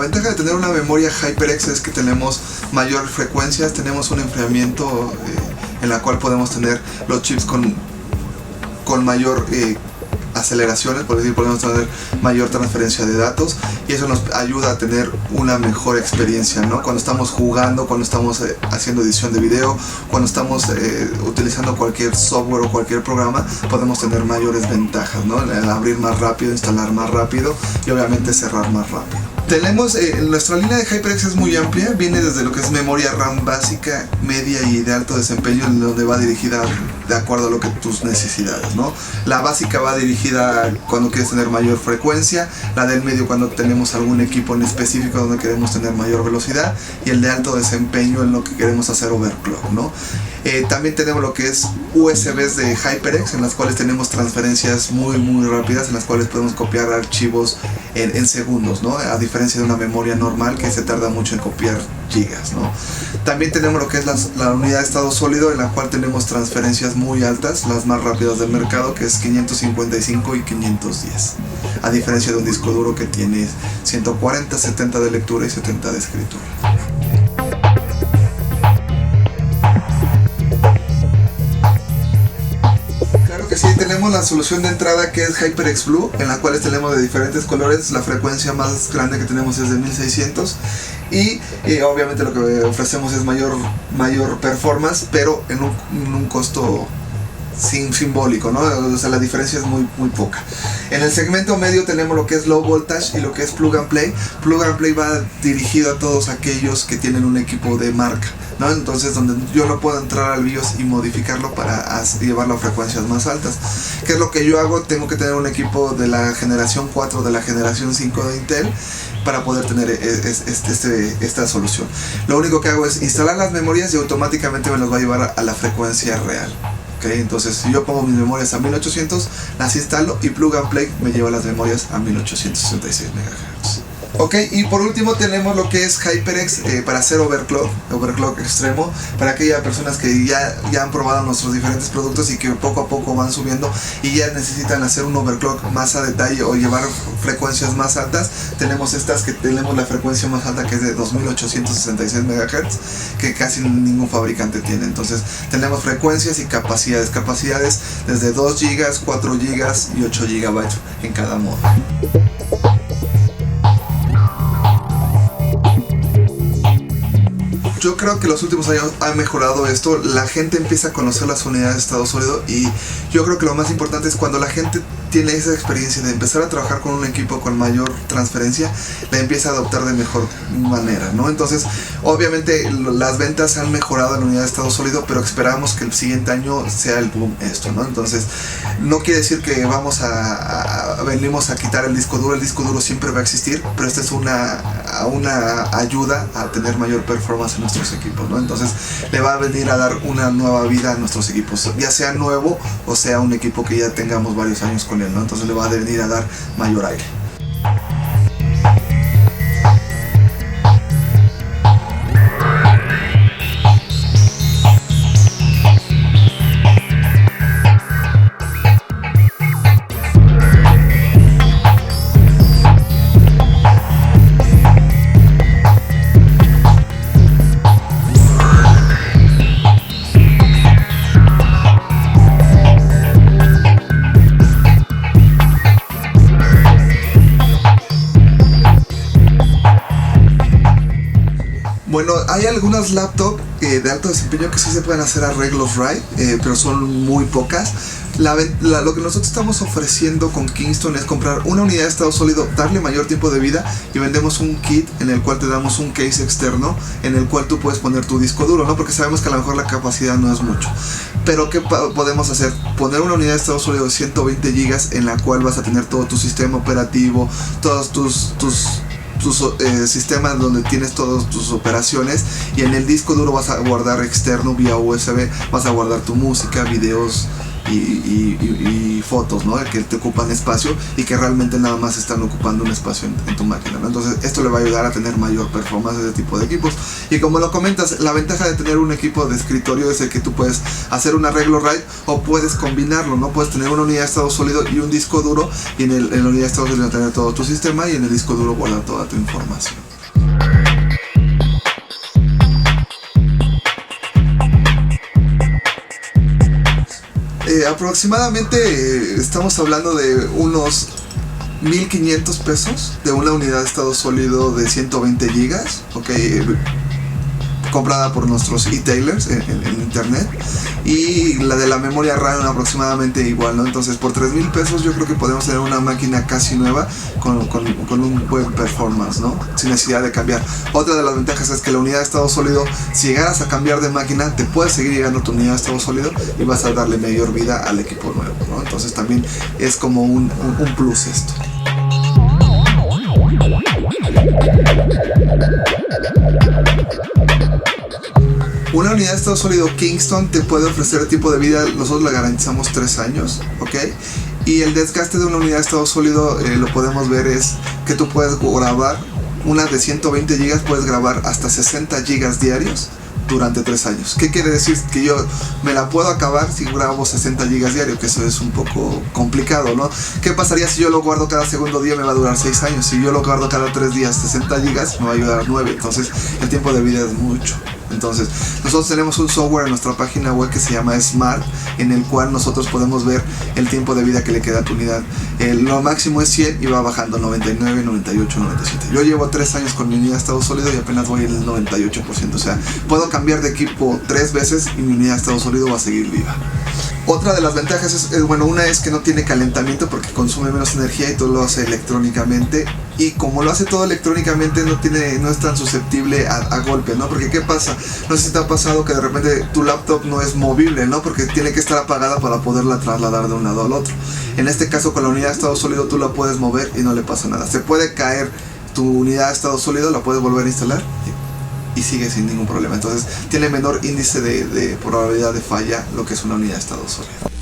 ventaja de tener una memoria HyperX es que tenemos mayor frecuencias, tenemos un enfriamiento en la cual podemos tener los chips con mayor aceleraciones, por decir, podemos tener mayor transferencia de datos, y eso nos ayuda a tener una mejor experiencia, ¿no? Cuando estamos jugando, cuando estamos haciendo edición de video, cuando estamos utilizando cualquier software o cualquier programa, podemos tener mayores ventajas, ¿no? El abrir más rápido, instalar más rápido y obviamente cerrar más rápido. Tenemos, nuestra línea de HyperX es muy amplia, viene desde lo que es memoria RAM básica, media y de alto desempeño, en donde va dirigida de acuerdo a lo que tus necesidades, ¿no? La básica va dirigida cuando quieres tener mayor frecuencia, la del medio cuando tenemos algún equipo en específico donde queremos tener mayor velocidad, y el de alto desempeño en lo que queremos hacer overclock, ¿no? También tenemos lo que es USBs de HyperX, en las cuales tenemos transferencias muy rápidas, en las cuales podemos copiar archivos en segundos, ¿no? A diferencia de una memoria normal que se tarda mucho en copiar gigas, ¿no? También tenemos lo que es la unidad de estado sólido, en la cual tenemos transferencias muy altas, las más rápidas del mercado, que es 555 y 510, a diferencia de un disco duro que tiene 140, 70 de lectura y 70 de escritura. Sí, tenemos la solución de entrada que es HyperX Blue, en la cual tenemos de diferentes colores. La frecuencia más grande que tenemos es de 1600 y obviamente lo que ofrecemos es mayor performance, pero en un costo simbólico, ¿no? O sea, la diferencia es muy poca. En el segmento medio tenemos lo que es low voltage y lo que es plug and play. Plug and play va dirigido a todos aquellos que tienen un equipo de marca, ¿no? Entonces, donde yo no puedo entrar al BIOS y modificarlo para llevarlo a frecuencias más altas. ¿Qué es lo que yo hago? Tengo que tener un equipo de la generación 4, de la generación 5 de Intel, para poder tener esta solución. Lo único que hago es instalar las memorias y automáticamente me las va a llevar a la frecuencia real. Okay, entonces si yo pongo mis memorias a 1800, las instalo y plug and play me lleva las memorias a 1866 MHz. Ok, y por último tenemos lo que es HyperX para hacer overclock extremo, para aquellas personas que ya han probado nuestros diferentes productos y que poco a poco van subiendo y ya necesitan hacer un overclock más a detalle o llevar frecuencias más altas. Tenemos estas que tenemos la frecuencia más alta, que es de 2866 MHz, que casi ningún fabricante tiene. Entonces tenemos frecuencias y capacidades desde 2 GB, 4 GB y 8 GB en cada modo. Yo creo que los últimos años han mejorado esto, la gente empieza a conocer las unidades de estado sólido, y yo creo que lo más importante es cuando la gente tiene esa experiencia de empezar a trabajar con un equipo con mayor transferencia, la empieza a adoptar de mejor manera, ¿no? Entonces, obviamente las ventas han mejorado en la unidad de estado sólido, pero esperamos que el siguiente año sea el boom esto, ¿no? Entonces, no quiere decir que venimos a quitar el disco duro siempre va a existir, pero esta es una ayuda a tener mayor performance en nuestros equipos, ¿no? Entonces, le va a venir a dar una nueva vida a nuestros equipos, ya sea nuevo o sea un equipo que ya tengamos varios años con él, ¿no? Entonces le va a venir a dar mayor aire. Bueno, hay algunas laptops de alto desempeño que sí se pueden hacer arreglos RAID, pero son muy pocas. Lo que nosotros estamos ofreciendo con Kingston es comprar una unidad de estado sólido, darle mayor tiempo de vida, y vendemos un kit en el cual te damos un case externo en el cual tú puedes poner tu disco duro, ¿no? Porque sabemos que a lo mejor la capacidad no es mucho. Pero ¿qué podemos hacer? Poner una unidad de estado sólido de 120 GB en la cual vas a tener todo tu sistema operativo, todos tus sistemas donde tienes todas tus operaciones, y en el disco duro vas a guardar externo vía USB, vas a guardar tu música, videos y fotos, ¿no? Que te ocupan espacio y que realmente nada más están ocupando un espacio en tu máquina, ¿no? Entonces esto le va a ayudar a tener mayor performance de este tipo de equipos. Y como lo comentas, la ventaja de tener un equipo de escritorio es el que tú puedes hacer un arreglo RAID o puedes combinarlo, ¿no? Puedes tener una unidad de estado sólido y un disco duro, y en la unidad de estado sólido tener todo tu sistema y en el disco duro guardar toda tu información. Aproximadamente estamos hablando de unos 1,500 pesos de una unidad de estado sólido de 120 gigas, ok, comprada por nuestros e-tailers en internet, y la de la memoria RAM aproximadamente igual, ¿no? Entonces por 3,000 pesos yo creo que podemos tener una máquina casi nueva con un buen performance, ¿no? Sin necesidad de cambiar. Otra de las ventajas es que la unidad de estado sólido, si llegaras a cambiar de máquina, te puede seguir llegando tu unidad de estado sólido y vas a darle mayor vida al equipo nuevo, ¿no? Entonces también es como un plus esto. Una unidad de estado sólido Kingston te puede ofrecer el tipo de vida, nosotros la garantizamos 3 años, ¿ok? Y el desgaste de una unidad de estado sólido, lo podemos ver, es que tú puedes grabar, una de 120 gigas puedes grabar hasta 60 gigas diarios durante 3 años. ¿Qué quiere decir? Que yo me la puedo acabar si grabo 60 gigas diario, que eso es un poco complicado, ¿no? ¿Qué pasaría si yo lo guardo cada segundo día? Me va a durar 6 años. Si yo lo guardo cada 3 días 60 gigas, me va a ayudar 9. Entonces el tiempo de vida es mucho. Entonces nosotros tenemos un software en nuestra página web que se llama Smart, en el cual nosotros podemos ver el tiempo de vida que le queda a tu unidad. Lo máximo es 100 y va bajando 99, 98, 97. Yo llevo 3 años con mi unidad de estado sólido y apenas voy en el 98%. O sea, puedo cambiar de equipo 3 veces y mi unidad de estado sólido va a seguir viva. Otra de las ventajas es, bueno, una es que no tiene calentamiento porque consume menos energía y todo lo hace electrónicamente. Y como lo hace todo electrónicamente, no es tan susceptible a golpe, ¿no? Porque ¿qué pasa? No sé si te ha pasado que de repente tu laptop no es movible, ¿no? Porque tiene que estar apagada para poderla trasladar de un lado al otro. En este caso, con la unidad de estado sólido tú la puedes mover y no le pasa nada. Se puede caer tu unidad de estado sólido, la puedes volver a instalar y sigue sin ningún problema. Entonces tiene menor índice de probabilidad de falla lo que es una unidad de estado sólido.